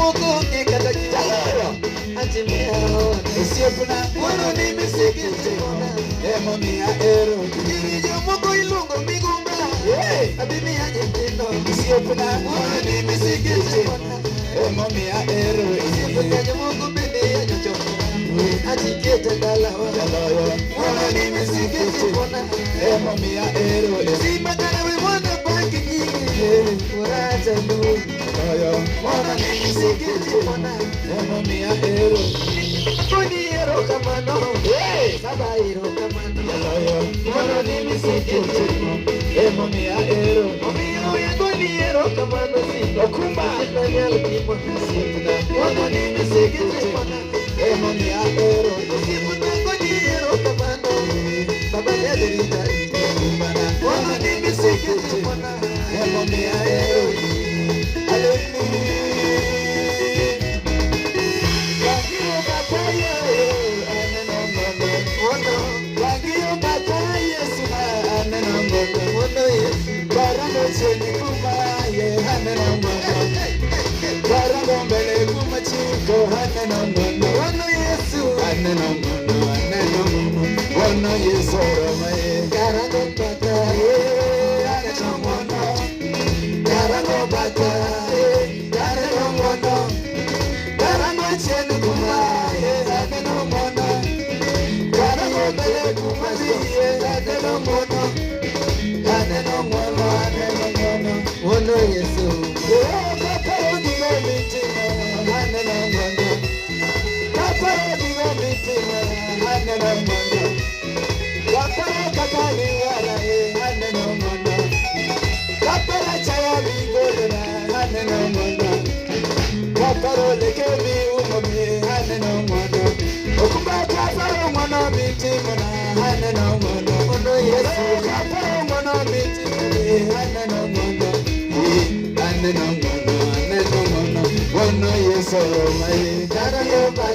muko ke kata kitaro atimia isiopuna wono ni misikiti emo mia ero kirijo muko ilungo migumba abimi ajitino isiopuna wono ni misikiti emo mia ero isiopuna muko bende ajocho atikete dalawa wono ni misikiti emo mia ero simba kana we wona banki uraja lu wono ni misikiti emo mia ero kuni ero kamano saba ero kamano wono ni misikiti emo mia ero omiyo ya kuni ero kamano si okumba nanyal kimo nisipna wono ni misikiti emo mia ero nisipna kuni ero kamano baba ya derita kumana wono ni misikiti emo mia ero Wono Yesu, papa odigo mitima, hanena ngondo. Papa odigo mitima, hanena ngondo. Papa kakani wala hanena ngondo. Papa chaya bigona, hanena ngondo. Papa leke mi umomi, hanena ngondo. Okumba papa ngono mitima, hanena ngondo. Wono Yesu, papa ngono mitima, hanena ngondo. Wono Yesu, my